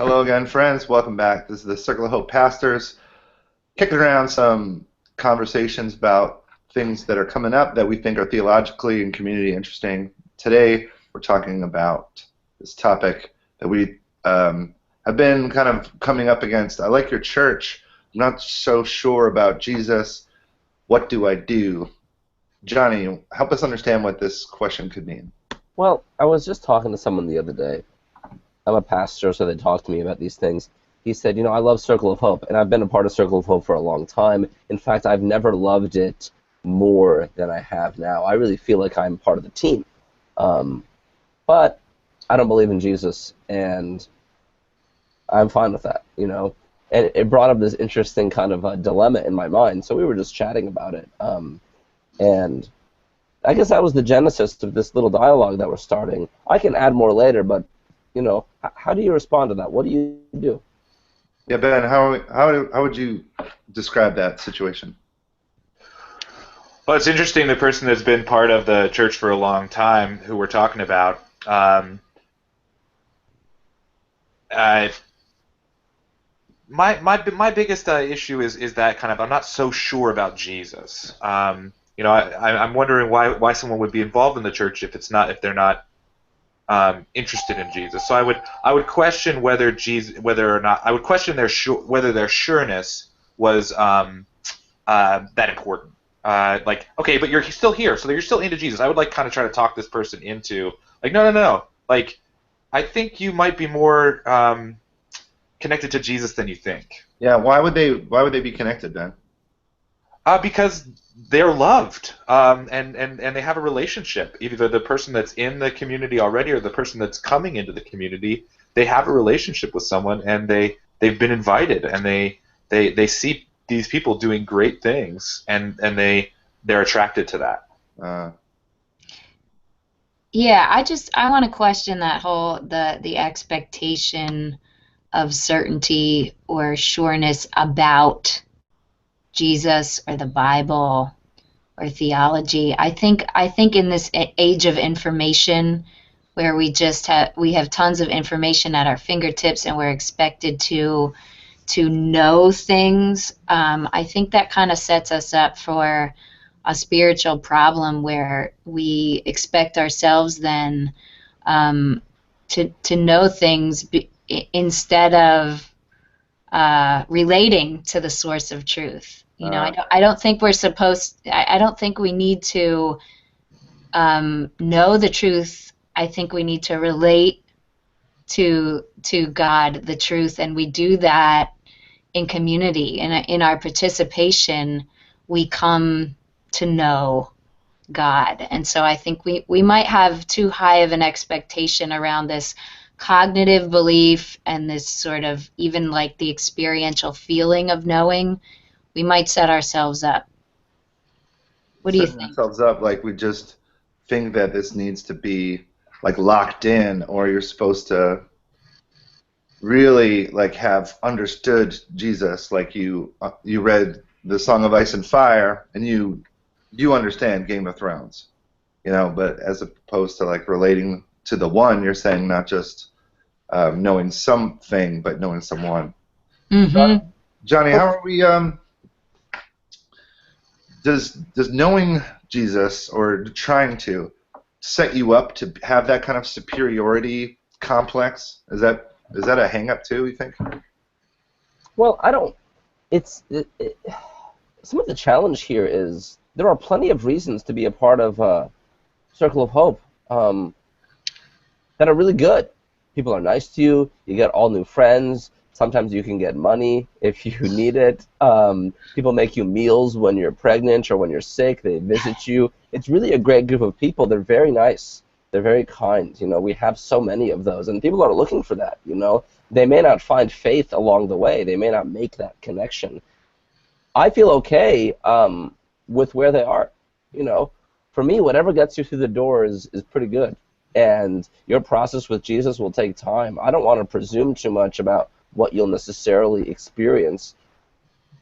Hello again, friends. Welcome back. This is the Circle of Hope Pastors, kicking around some conversations about things that are coming up that we think are theologically and community interesting. Today, we're talking about this topic that we have been kind of coming up against. I like your church. I'm not so sure about Jesus. What do I do? Johnny, help us understand what this question could mean. Well, I was just talking to someone the other day. I'm a pastor, so they talk to me about these things. He said, I love Circle of Hope, and I've been a part of Circle of Hope for a long time. In fact, I've never loved it more than I have now. I really feel like I'm part of the team. But I don't believe in Jesus, and I'm fine with that. And it brought up this interesting kind of a dilemma in my mind, so we were just chatting about it. And I guess that was the genesis of this little dialogue that we're starting. I can add more later, but how do you respond to that? What do you do? Yeah, Ben, how would you describe that situation? Well, it's interesting. The person that's been part of the church for a long time, who we're talking about, my biggest issue is that kind of I'm not so sure about Jesus. I'm wondering why someone would be involved in the church if they're not interested in Jesus. So I would question whether their sureness was that important. Okay, but you're still here, so you're still into Jesus. I would kind of try to talk this person into no. I think you might be more connected to Jesus than you think. Yeah, why would they be connected then? Because they're loved, and they have a relationship. Either the person that's in the community already or the person that's coming into the community, they have a relationship with someone, and they've been invited, and they see these people doing great things, and they're attracted to that. Yeah, I want to question that whole the expectation of certainty or sureness about Jesus or the Bible or theology. I think in this age of information, where we have tons of information at our fingertips and we're expected to know things, I think that kind of sets us up for a spiritual problem where we expect ourselves then to know things instead of relating to the source of truth. I don't think we're supposed. I don't think we need to know the truth. I think we need to relate to God, the truth, and we do that in community. And in our participation, we come to know God. And so I think we might have too high of an expectation around this cognitive belief and this sort of even like the experiential feeling of knowing. We might set ourselves up. What do you think? Ourselves up like we just think that this needs to be locked in, or you're supposed to really have understood Jesus, like you read the Song of Ice and Fire and you understand Game of Thrones, but as opposed to relating to the one, you're saying not just knowing something, but knowing someone. Mm-hmm. Johnny, how are we? Does knowing Jesus or trying to set you up to have that kind of superiority complex? Is that a hang-up too, you think? Well, I don't. Some of the challenge here is there are plenty of reasons to be a part of Circle of Hope that are really good. People are nice to you. You get all new friends. Sometimes you can get money if you need it. People make you meals when you're pregnant or when you're sick. They visit you. It's really a great group of people. They're very nice. They're very kind. We have so many of those, and people are looking for that. They may not find faith along the way. They may not make that connection. I feel okay with where they are. For me, whatever gets you through the door is pretty good. And your process with Jesus will take time. I don't want to presume too much about what you'll necessarily experience,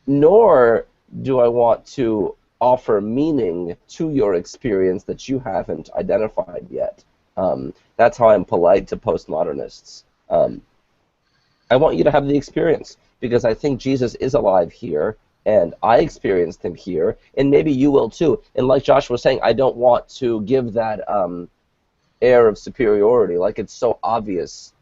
nor do I want to offer meaning to your experience that you haven't identified yet. That's how I'm polite to postmodernists. I want you to have the experience because I think Jesus is alive here, and I experienced him here, and maybe you will too. And like Josh was saying, I don't want to give that air of superiority, like it's so obvious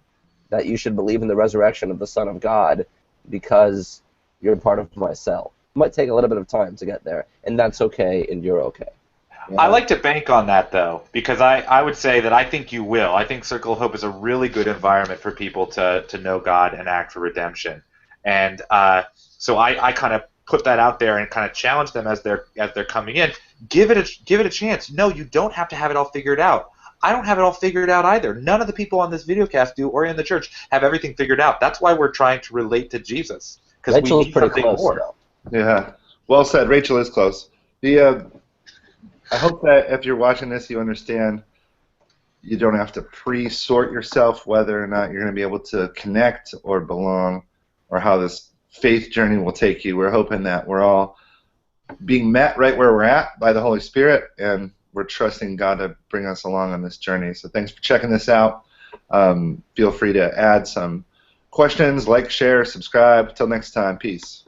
that you should believe in the resurrection of the Son of God because you're part of my cell. It might take a little bit of time to get there, and that's okay, and you're okay. Yeah. I like to bank on that, though, because I would say that I think you will. I think Circle of Hope is a really good environment for people to know God and act for redemption. And so I kind of put that out there and kind of challenge them as they're coming in. Give it a chance. No, you don't have to have it all figured out. I don't have it all figured out either. None of the people on this videocast do, or in the church, have everything figured out. That's why we're trying to relate to Jesus, because we Rachel's need pretty something close, more. though. Yeah, well said. Rachel is close. I hope that if you're watching this, you understand you don't have to pre-sort yourself whether or not you're going to be able to connect or belong or how this faith journey will take you. We're hoping that we're all being met right where we're at by the Holy Spirit, and we're trusting God to bring us along on this journey. So thanks for checking this out. Feel free to add some questions, like, share, subscribe. Till next time, peace.